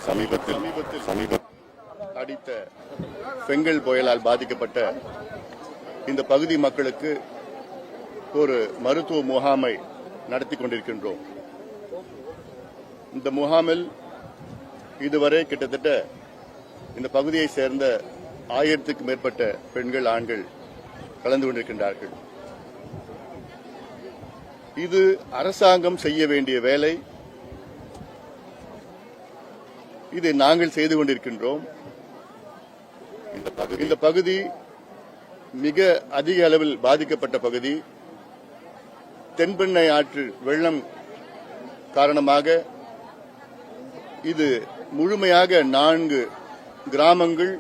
சமீபத்தில் அடித்த பெங்கல் புயலால் பாதிக்கப்பட்ட இந்த பகுதி மக்களுக்கு ஒரு மருத்துவ முகாமை நடத்தி கொண்டிருக்கின்றோம். இந்த முகாமில் இதுவரை கிட்டத்தட்ட இந்த பகுதியை சேர்ந்த 1000க்கும் மேற்பட்ட பெண்கள் ஆண்கள் கலந்து கொண்டிருக்கின்றார்கள். இது அரசாங்கம் செய்ய வேண்டிய வேலை. இதை நாங்கள் செய்து கொண்டிருக்கின்றோம். இந்த பகுதி மிக அதிக அளவில் பாதிக்கப்பட்ட பகுதி. தென்பெண்ணை ஆற்று வெள்ளம் காரணமாக இது முழுமையாக 4 கிராமங்கள்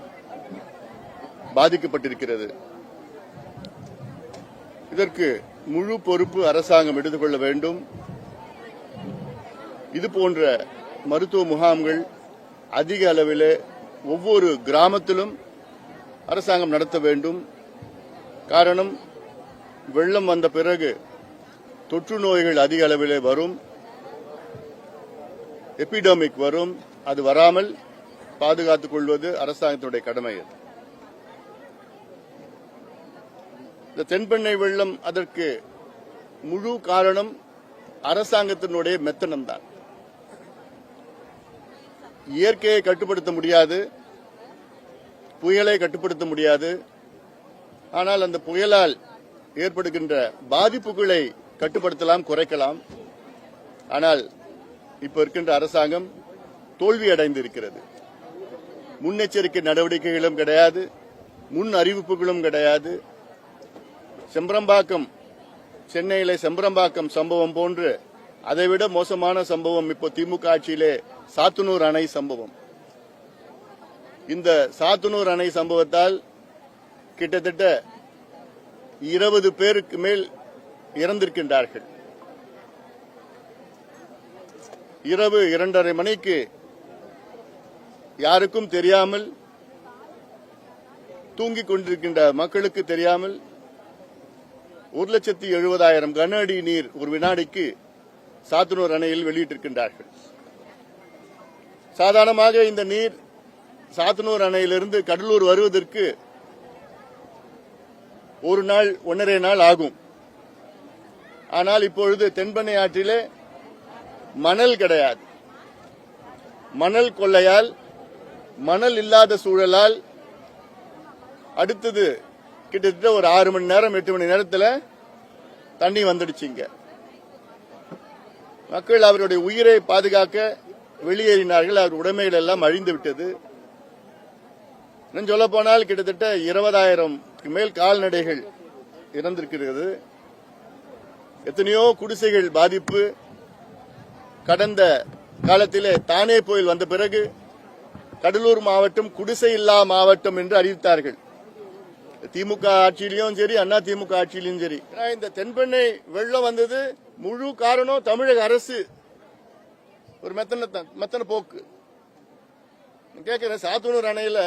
பாதிக்கப்பட்டிருக்கிறது. இதற்கு முழு பொறுப்பு அரசாங்கம் எடுத்துக்கொள்ள வேண்டும். இதுபோன்ற மருத்துவ முகாம்கள் அதிக அளவில் ஒவ்வொரு கிராமத்திலும் அரசாங்கம் நடத்த வேண்டும். காரணம், வெள்ளம் வந்த பிறகு தொற்று நோய்கள் அதிக அளவில் வரும், எபிடமிக் வரும். அது வராமல் பாதுகாத்துக் கொள்வது அரசாங்கத்தினுடைய கடமை. இந்த தென்பெண்ணை வெள்ளம் அதற்கு முழு காரணம் அரசாங்கத்தினுடைய மெத்தனம் தான். இயற்கையை கட்டுப்படுத்த முடியாது, புயலை கட்டுப்படுத்த முடியாது. ஆனால் அந்த புயலால் ஏற்படுகின்ற பாதிப்புகளை கட்டுப்படுத்தலாம், குறைக்கலாம். ஆனால் இப்ப இருக்கின்ற அரசாங்கம் தோல்வி அடைந்திருக்கிறது. முன்னெச்சரிக்கை நடவடிக்கைகளும் கிடையாது, முன் அறிவிப்புகளும் கிடையாது. செம்பரம்பாக்கம், சென்னையில செம்பரம்பாக்கம் சம்பவம் போன்று அதைவிட மோசமான சம்பவம் இப்போ திமுக ஆட்சியிலே சாத்தனூர் அணை சம்பவம். இந்த சாத்தனூர் அணை சம்பவத்தால் கிட்டத்தட்ட 20 பேருக்கு மேல் இறந்திருக்கின்றார்கள். இரவு 2:30 மணிக்கு யாருக்கும் தெரியாமல், தூங்கிக் கொண்டிருக்கின்ற மக்களுக்கு தெரியாமல் 1,70,000 கன அடி நீர் ஒரு வினாடிக்கு சாத்தனூர் அணையில் வெளியிட்டிருக்கின்றார்கள். சாதாரணமாக இந்த நீர் சாத்தனூர் அணையிலிருந்து கடலூர் வருவதற்கு 1 நாள் 1.5 நாள் ஆகும். ஆனால் இப்பொழுது தென்பெண்ணை ஆற்றிலே மணல் கிடையாது. மணல் கொள்ளையால், மணல் இல்லாத சூழலால் அடுத்தது கிட்டத்தட்ட ஒரு 6 மணி நேரம் 8 மணி நேரத்தில் தண்ணி வந்துடுச்சுங்க. மக்கள் அவருடைய உயிரை பாதுகாக்க வெளியேறினார்கள். அவர் உடைமைகள் எல்லாம் அழிந்து விட்டது. சொல்ல போனால் கிட்டத்தட்ட 20,000க்கு மேல் கால்நடைகள் இறந்திருக்கிறது. எத்தனையோ குடிசைகள் பாதிப்பு. கடந்த காலத்திலே தானே புயல் வந்த பிறகு கடலூர் மாவட்டம் குடிசை இல்லா மாவட்டம் என்று அறிவித்தார்கள். திமுக ஆட்சியிலும் சரி, அண்ணா திமுக ஆட்சியிலும் சரி. இந்த தென்பெண்ணை வெள்ளம் வந்தது முழு காரணம் தமிழக அரசு ஒரு மெத்தன போக்கு. கேட்கிறேன், சாத்தனூர் அணையில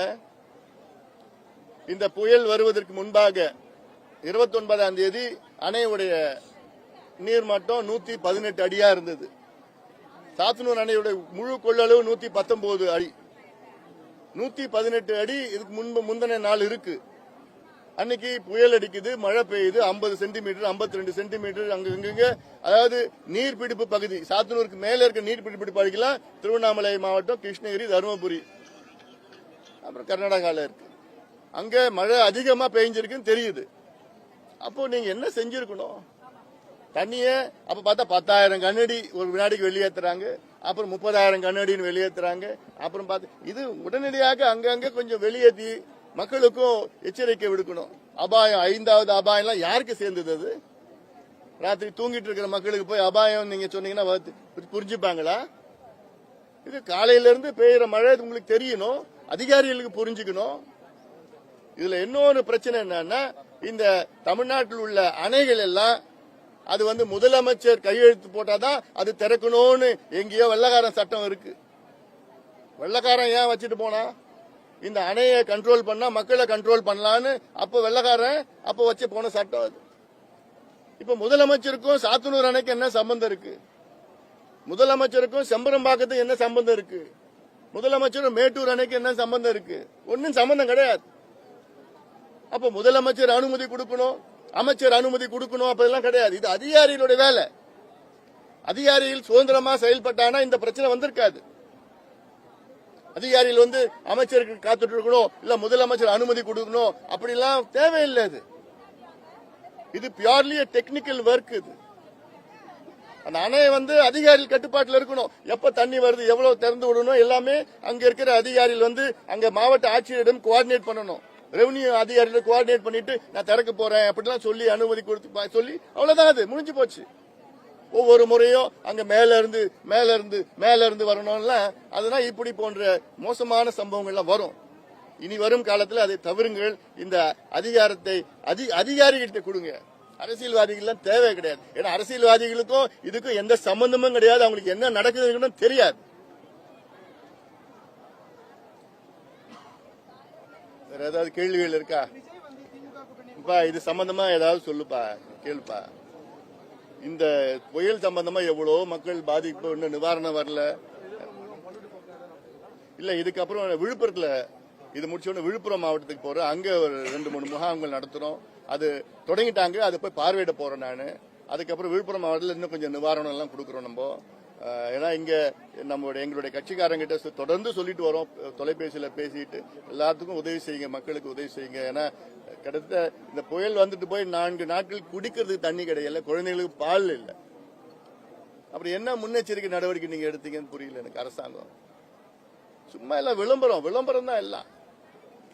இந்த புயல் வருவதற்கு முன்பாக 29ஆம் தேதி அணையுடைய நீர்மட்டம் 118 அடியா இருந்தது. சாத்தனூர் அணையுடைய முழு கொள்ளளவு 119 அடி. 118 அடி இதுக்கு முந்தின நாள் இருக்கு. அன்னைக்கு புயல் அடிக்குது, மழை பெய்யுது, 50 சென்டிமீட்டர் 52 சென்டிமீட்டர் அங்கங்க. அதாவது நீர்பிடிப்பு பகுதி, சாத்தனூருக்கு மேல இருக்க நீர்பிடிப்பு பகுதியெல்லாம் திருவண்ணாமலை மாவட்டம், கிருஷ்ணகிரி, தருமபுரி, அப்புறம் கர்நாடகால இருக்கு. அங்க மழை அதிகமா பெய்ஞ்சிருக்குன்னு தெரியுது. அப்போ நீங்க என்ன செஞ்சிருக்கணும்? தண்ணிய அப்ப பார்த்தா 10,000 கனஅடி ஒரு வினாடிக்கு வெளியேற்றுறாங்க, அப்புறம் 30,000 கனஅடின்னு வெளியேற்றுறாங்க. அப்புறம் பார்த்து இது உடனடியாக அங்கங்க கொஞ்சம் வெளியேற்றி மக்களுக்கும் எச்சரிக்கை விடுக்கணும். அபாயம், 5வது அபாயம்லாம் யாருக்கு சேர்ந்தது? அது ராத்திரி தூங்கிட்டு இருக்கிற மக்களுக்கு போய் அபாயம் நீங்க சொன்னீங்கன்னா புரிஞ்சுப்பாங்களா? இது காலையில இருந்து பெய்யற மழை உங்களுக்கு தெரியணும், அதிகாரிகளுக்கு புரிஞ்சுக்கணும். இதுல இன்னொரு பிரச்சனை என்னன்னா, இந்த தமிழ்நாட்டில் உள்ள அணைகள் எல்லாம் அது முதலமைச்சர் கையெழுத்து போட்டாதான் அது திறக்கணும்னு எங்கேயோ வெள்ளக்காரன் சட்டம் இருக்கு. வெள்ளக்காரன் ஏன் வச்சுட்டு போனா? இந்த அணையை கண்ட்ரோல் பண்ணா மக்களை கண்ட்ரோல் பண்ணலான்னு அப்ப வெள்ளக்காரன் அப்ப வச்சு போன சட்டம் அது. இப்ப முதலமைச்சருக்கும் சாத்தனூர் அணைக்கு என்ன சம்பந்தம் இருக்கு? முதலமைச்சருக்கும் செம்பரம்பாக்கத்துக்கு என்ன சம்பந்தம் இருக்கு? முதலமைச்சரும் மேட்டூர் அணைக்கு என்ன சம்பந்தம் இருக்கு? ஒன்னும் சம்பந்தம் கிடையாது. அப்ப முதலமைச்சர் அனுமதி கொடுக்கணும், அமைச்சர் அனுமதி கொடுக்கணும், அப்பெல்லாம் கிடையாது. இது அதிகாரிகளுடைய வேலை. அதிகாரிகள் சுதந்திரமா செயல்பட்டானா இந்த பிரச்சனை வந்திருக்காது. அதிகாரிகள் அமைச்சருக்கு காத்துட்டு இருக்கணும், இல்ல முதலமைச்சர் அனுமதி கொடுக்கணும், அப்படிலாம் தேவையில்லை. இது பியூர்லி டெக்னிக்கல் ஒர்க். இது அந்த அணை அதிகாரிகள் கட்டுப்பாட்டில் இருக்கணும். எப்ப தண்ணி வருது, எவ்வளவு திறந்து விடணும், எல்லாமே அங்க இருக்கிற அதிகாரிகள் அங்க மாவட்ட ஆட்சியரிடம் கோஆர்டினேட் பண்ணணும். ரெவன்யூ அதிகாரிகள் கோஆர்டினேட் பண்ணிட்டு நான் திறக்க போறேன் அப்படிலாம் சொல்லி அனுமதி கொடுத்து சொல்லி அவ்வளவுதான். அது முடிஞ்சு போச்சு. ஒவ்வொரு முறையும் அங்க மேல இருந்து வரணும்லாம் அதெல்லாம் இப்படி போன்ற மோசமான சம்பவங்கள்லாம் வரும். இனி வரும் காலத்தில் அதை தவிருங்கள். இந்த அதிகாரத்தை அதிகாரிகிட்ட கொடுங்க. அரசியல்வாதிகள் தேவை கிடையாது. ஏன்னா அரசியல்வாதிகளுக்கும் இதுக்கும் எந்த சம்பந்தமும் கிடையாது. அவங்களுக்கு என்ன நடக்குதுன்னு தெரியாது. வேற ஏதாவது கேள்விகள் இருக்கா? இது சம்பந்தமா ஏதாவது சொல்லுப்பா, கேளுப்பா. இந்த புயல் சம்பந்தமா எவ்வளவு மக்கள் பாதிப்பு, இன்னும் நிவாரணம் வரல. இல்ல இதுக்கப்புறம் விழுப்புரத்துல இது முடிச்சோன்னு விழுப்புரம் மாவட்டத்துக்கு போறோம். அங்க ஒரு 2-3 முகாம்கள் நடத்துறோம். அது தொடங்கிட்டாங்க. அதை போய் பார்வையிட போறேன் நான். அதுக்கப்புறம் விழுப்புரம் மாவட்டத்தில் இன்னும் கொஞ்சம் நிவாரணம் எல்லாம் கொடுக்குறோம் நம்ம. ஏன்னா இங்க எங்களுடைய கட்சிக்காரங்கிட்ட தொடர்ந்து சொல்லிட்டு வரோம். தொலைபேசியில பேசிட்டு எல்லாத்துக்கும் உதவி செய்யுங்க, மக்களுக்கு உதவி செய்யுங்க. ஏன்னா கிட்டத்தட்ட இந்த புயல் போய் 4 நாட்கள் குடிக்கிறதுக்கு தண்ணி கிடையாது, குழந்தைகளுக்கு பால் இல்லை. அப்புறம் என்ன முன்னெச்சரிக்கை நடவடிக்கை நீங்க எடுத்தீங்கன்னு புரியல எனக்கு. அரசாங்கம் சும்மா எல்லாம் விளம்பரம் தான்.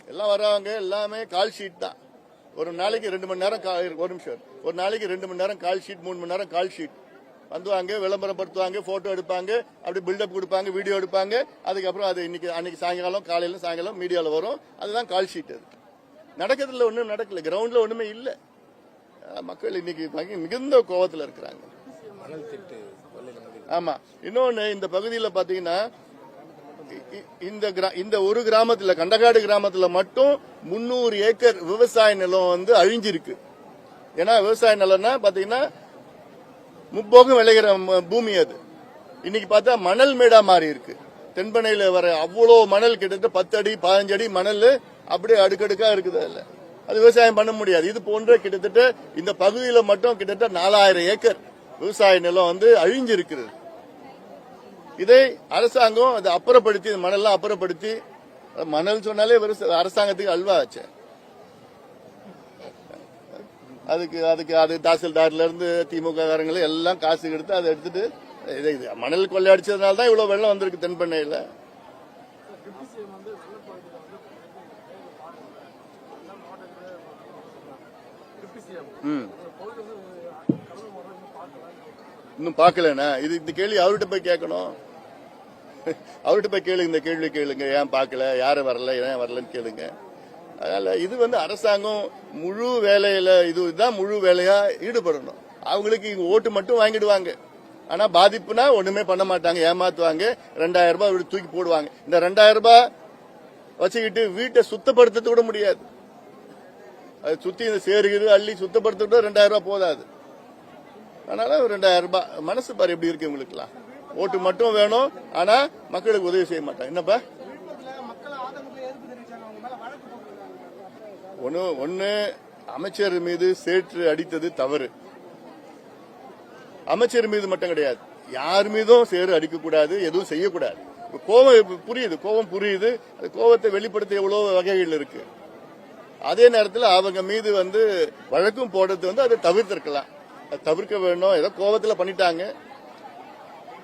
எல்லாம் வர்றவங்க எல்லாமே கால் ஷீட் தான். ஒரு நாளைக்கு 2 மணி நேரம், ஒரு நிமிஷம், ஒரு நாளைக்கு 2 மணி நேரம் கால் ஷீட், 3 மணி நேரம் கால் ஷீட் வந்துவாங்க, விளம்பரப்படுத்துவாங்க, போட்டோ எடுப்பாங்க, அப்படி பில்டப் கொடுப்பாங்க, வீடியோ எடுப்பாங்க. அதுக்கப்புறம் அது அன்னைக்கு சாயங்காலம், காலையில சாயங்காலம் மீடியாவில் வரும். அதுதான் கால் ஷீட். அது நடக்கிறதுல ஒன்றும் நடக்கல, கிரவுண்ட்ல ஒண்ணுமே இல்லை. மக்கள் இன்னைக்கு மிகுந்த கோபத்தில் இருக்கிறாங்க. ஆமா. இன்னொன்னு இந்த பகுதியில் பாத்தீங்கன்னா இந்த ஒரு கிராமத்துல, கண்டகாடு கிராமத்துல மட்டும் 300 ஏக்கர் விவசாய நிலம் அழிஞ்சிருக்கு. ஏன்னா விவசாய நிலம்னா பாத்தீங்கன்னா முப்போகம் விளைகிற பூமி. அது இன்னைக்கு பார்த்தா மணல் மேடா மாறி இருக்கு. தென்பனையில வர அவ்வளோ மணல் கிட்டத்தட்ட 10 அடி 15 அடி மணல் அப்படியே அடுக்கடுக்கா இருக்குது. அது விவசாயம் பண்ண முடியாது. இது போன்ற கிட்டத்தட்ட இந்த பகுதியில மட்டும் கிட்டத்தட்ட 4000 ஏக்கர் விவசாய நிலம் அழிஞ்சிருக்கிறது. இதை அரசாங்கம் அதை அப்புறப்படுத்தி, மணல்லாம் அப்புறப்படுத்தி, மணல் சொன்னாலே அரசாங்கத்துக்கு அல்வா ஆச்சு. அது தாசில்தார்ல இருந்து திமுக காரங்களை எல்லாம் காசு எடுத்து அதை எடுத்துட்டு மணல் கொள்ளையடிச்சதுனால தான் இவ்வளவு வெள்ளம் வந்திருக்கு தென்பெண்ணையில. இன்னும் பாக்கலண்ணா. இந்த கேள்வி அவர்கிட்ட போய் கேட்கணும். அவர்கிட்ட போய் கேளுங்க, இந்த கேள்வி கேளுங்க. ஏன் பாக்கல, யாரு வரல, ஏன் வரலன்னு கேளுங்க. அதனால இது அரசாங்கம் முழு வேலையில இதுதான் முழு வேலையா ஈடுபடணும். அவங்களுக்கு இங்க ஓட்டு மட்டும் வாங்கிடுவாங்க. ஆனா பாதிப்புனா ஒண்ணுமே பண்ண மாட்டாங்க, ஏமாத்துவாங்க. 2000 ரூபாய் தூக்கி போடுவாங்க. இந்த 2000 ரூபாய் வச்சுக்கிட்டு வீட்டை சுத்தப்படுத்த கூட முடியாது. அது சுத்தி இந்த சேருகிறது அள்ளி சுத்தப்படுத்த 2000 ரூபாய் போதாது. அதனால 2000 ரூபாய் மனசு பாரு எப்படி இருக்கு உங்களுக்குலாம். ஓட்டு மட்டும் வேணும், ஆனா மக்களுக்கு உதவி செய்ய மாட்டாங்க. என்னப்பா ஒன்னு அமைச்சர் மீது சேற்று அடித்தது தவறு. அமைச்சர் மீது மட்டும் கிடையாது, யார் மீதும் சேறு அடிக்கக்கூடாது, எதுவும் செய்யக்கூடாது. கோபம் புரியுது. அது கோபத்தை வெளிப்படுத்த எவ்வளவு வகைகள் இருக்கு. அதே நேரத்தில் அவங்க மீது வழக்கும் போடுறது அதை தவிர்த்திருக்கலாம். அது தவிர்க்க வேணும். ஏதோ கோபத்தில் பண்ணிட்டாங்க,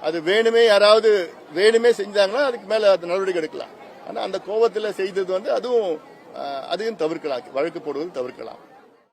அது வேணுமே, யாராவது வேணுமே செஞ்சாங்கன்னா அதுக்கு மேல நடவடிக்கை எடுக்கலாம். ஆனா அந்த கோபத்தில் செய்தது அதுவும் அதையும் தவிர்க்கலாம், வழக்கு போடுவது தவிர்க்கலாம்.